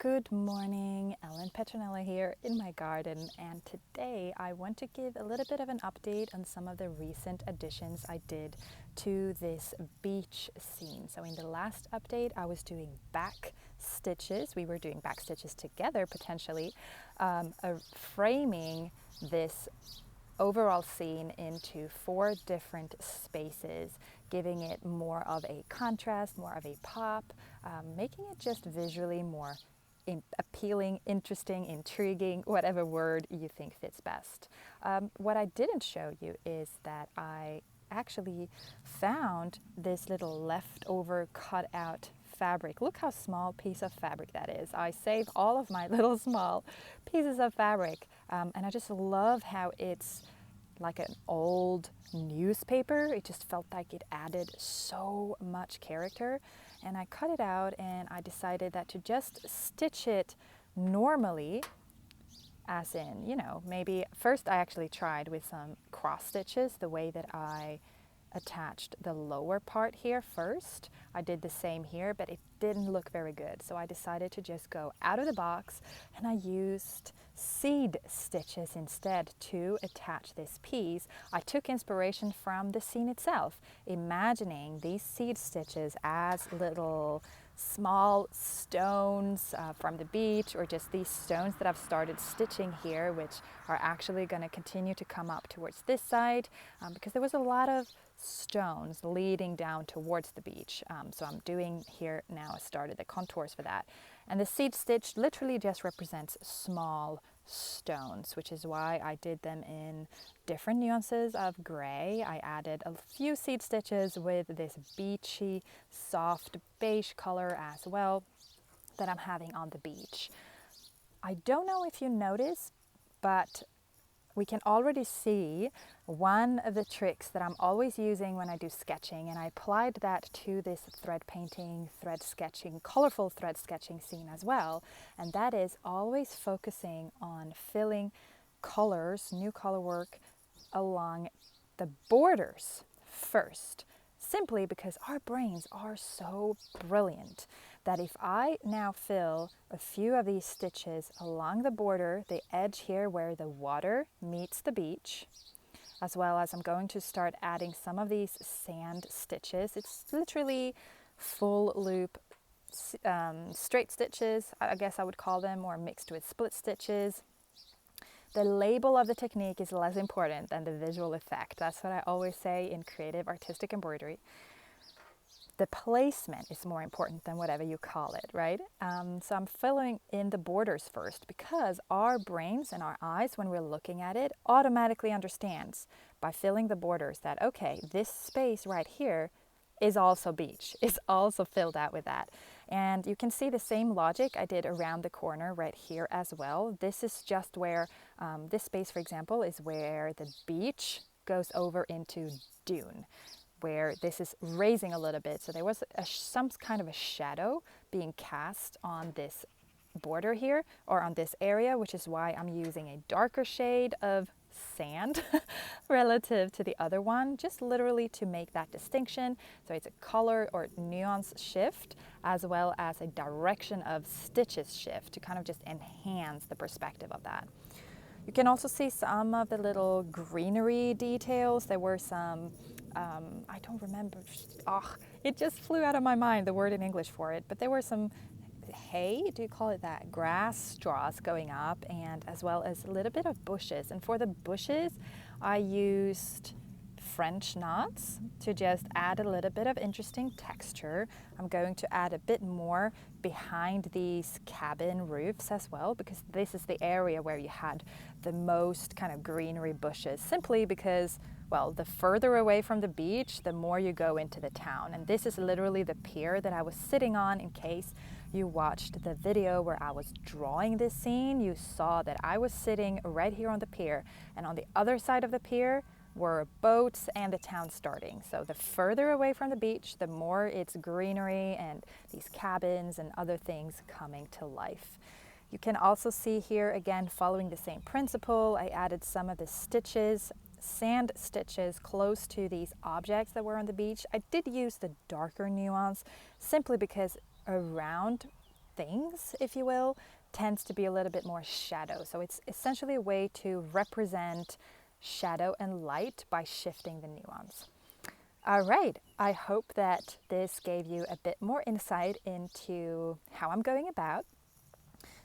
Good morning, Ellen Petronella here in my garden, and today I want to give a little bit of an update on some of the recent additions I did to this beach scene. So in the last update I was doing back stitches, we were doing back stitches together potentially, framing this overall scene into 4 different spaces, giving it more of a contrast, more of a pop, making it just visually more appealing, interesting, intriguing, whatever word you think fits best. What I didn't show you is that I actually found this little leftover cut out fabric. Look how small piece of fabric that is. I saved all of my little small pieces of fabric, and I just love how it's like an old newspaper. It just felt like it added so much character, and I cut it out and I decided that to just stitch it normally, as in, you know, maybe first I actually tried with some cross stitches, the way that I attached the lower part here first. I did the same here, but it didn't look very good. So I decided to just go out of the box, and I used seed stitches instead to attach this piece. I took inspiration from the scene itself, imagining these seed stitches as little small stones from the beach, or just these stones that I've started stitching here, which are actually going to continue to come up towards this side, because there was a lot of stones leading down towards the beach. So I'm doing here now, I started the contours for that. And the seed stitch literally just represents small stones, which is why I did them in different nuances of gray. I added a few seed stitches with this beachy, soft beige color as well that I'm having on the beach. I don't know if you notice, but we can already see one of the tricks that I'm always using when I do sketching, and I applied that to this thread painting, thread sketching, colorful thread sketching scene as well, and that is always focusing on filling colors, new color work, along the borders first, simply because our brains are so brilliant that if I now fill a few of these stitches along the border, the edge here where the water meets the beach, as well as I'm going to start adding some of these sand stitches. It's literally full loop straight stitches, I guess I would call them, or mixed with split stitches. The label of the technique is less important than the visual effect. That's what I always say in creative artistic embroidery. The placement is more important than whatever you call it, right? So I'm filling in the borders first, because our brains and our eyes, when we're looking at it, automatically understands by filling the borders that, okay, this space right here is also beach, is also filled out with that. And you can see the same logic I did around the corner right here as well. This is just where, this space, for example, is where the beach goes over into dune, where this is raising a little bit. So there was some kind of a shadow being cast on this border here, or on this area, which is why I'm using a darker shade of sand relative to the other one, just literally to make that distinction. So it's a color or nuance shift, as well as a direction of stitches shift, to kind of just enhance the perspective of that. You can also see some of the little greenery details. There were some, I don't remember, it just flew out of my mind, the word in English for it, but there were some hay, do you call it that, grass straws going up, and as well as a little bit of bushes. And for the bushes I used French knots to just add a little bit of interesting texture. I'm going to add a bit more behind these cabin roofs as well, because this is the area where you had the most kind of greenery bushes, simply because, well, the further away from the beach, the more you go into the town. And this is literally the pier that I was sitting on. In case you watched the video where I was drawing this scene, you saw that I was sitting right here on the pier, and on the other side of the pier were boats and the town starting. So the further away from the beach, the more it's greenery and these cabins and other things coming to life. You can also see here, again, following the same principle, I added some of the stitches, sand stitches, close to these objects that were on the beach. I did use the darker nuance simply because around things, if you will, tends to be a little bit more shadow. So it's essentially a way to represent shadow and light by shifting the nuance. All right, I hope that this gave you a bit more insight into how I'm going about.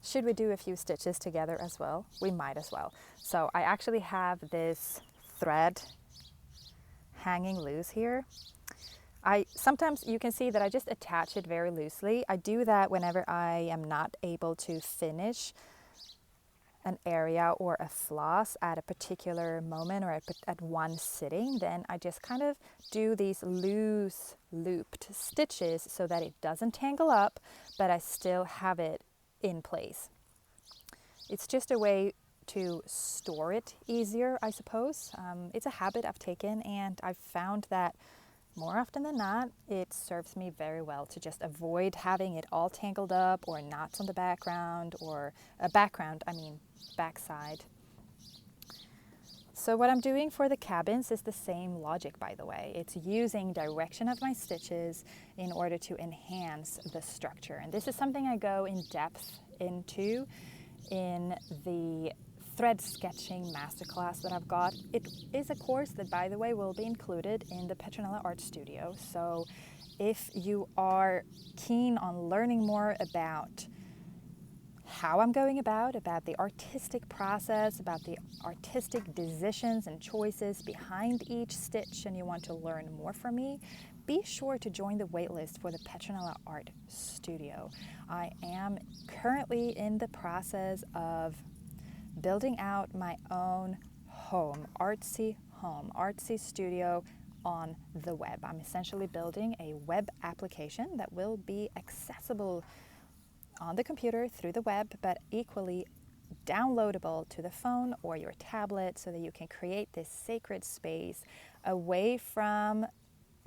Should we do a few stitches together as well? We might as well. So I actually have this thread hanging loose here. Sometimes you can see that I just attach it very loosely. I do that whenever I am not able to finish an area or a floss at a particular moment or at one sitting. Then I just kind of do these loose looped stitches so that it doesn't tangle up, but I still have it in place. It's just a way to store it easier, I suppose. It's a habit I've taken, and I've found that more often than not, it serves me very well to just avoid having it all tangled up or knots on the background or backside. So what I'm doing for the cabins is the same logic, by the way. It's using direction of my stitches in order to enhance the structure. And this is something I go in depth into in the thread sketching masterclass that I've got. It is a course that, by the way, will be included in the Petronella Art Studio. So if you are keen on learning more about how I'm going about the artistic process, about the artistic decisions and choices behind each stitch, and you want to learn more from me, be sure to join the waitlist for the Petronella Art Studio. I am currently in the process of building out my own artsy studio on the web. I'm essentially building a web application that will be accessible on the computer through the web, but equally downloadable to the phone or your tablet so that you can create this sacred space away from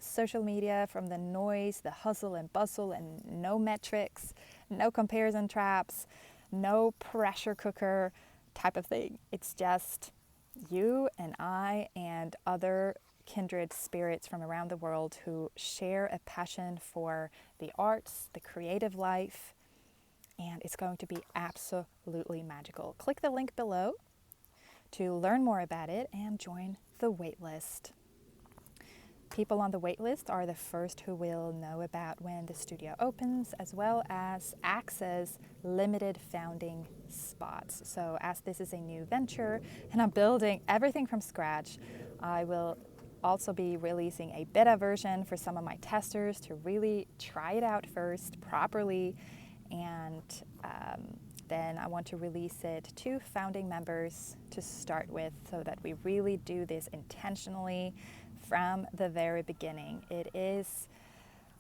social media, from the noise, the hustle and bustle, and no metrics, no comparison traps, no pressure cooker type of thing. It's just you and I and other kindred spirits from around the world who share a passion for the arts, the creative life, and it's going to be absolutely magical. Click the link below to learn more about it and join the waitlist. People on the waitlist are the first who will know about when the studio opens, as well as access limited founding spots. So as this is a new venture and I'm building everything from scratch, I will also be releasing a beta version for some of my testers to really try it out first properly, and then I want to release it to founding members to start with so that we really do this intentionally from the very beginning. It is,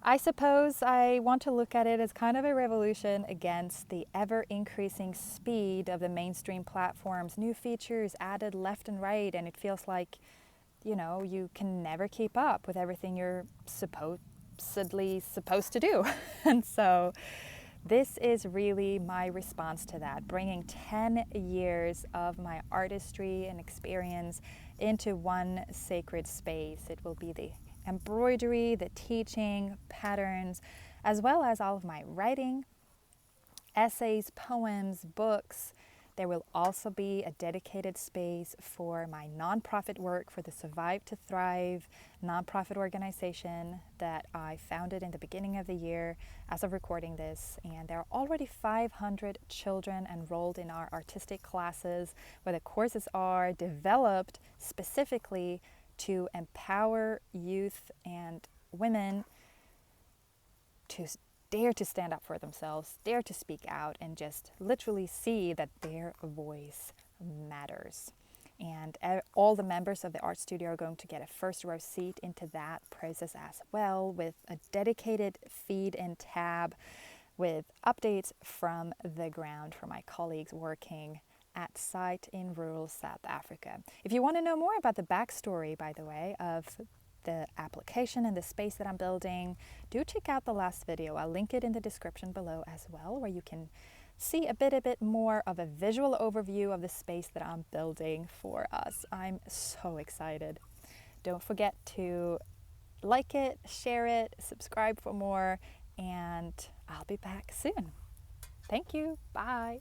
I suppose, I want to look at it as kind of a revolution against the ever increasing speed of the mainstream platforms, new features added left and right, and it feels like, you can never keep up with everything you're supposedly supposed to do. And so this is really my response to that, bringing 10 years of my artistry and experience into one sacred space. It will be the embroidery, the teaching, patterns, as well as all of my writing, essays, poems, books. There will also be a dedicated space for my nonprofit work for the Survive to Thrive nonprofit organization that I founded in the beginning of the year as of recording this. And there are already 500 children enrolled in our artistic classes, where the courses are developed specifically to empower youth and women to dare to stand up for themselves, dare to speak out, and just literally see that their voice matters. And all the members of the art studio are going to get a first row seat into that process as well, with a dedicated feed and tab with updates from the ground for my colleagues working at site in rural South Africa. If you want to know more about the backstory, by the way, of the application and the space that I'm building, do check out the last video. I'll link it in the description below as well, where you can see a bit more of a visual overview of the space that I'm building for us. I'm so excited. Don't forget to like it, share it, subscribe for more, and I'll be back soon. Thank you. Bye.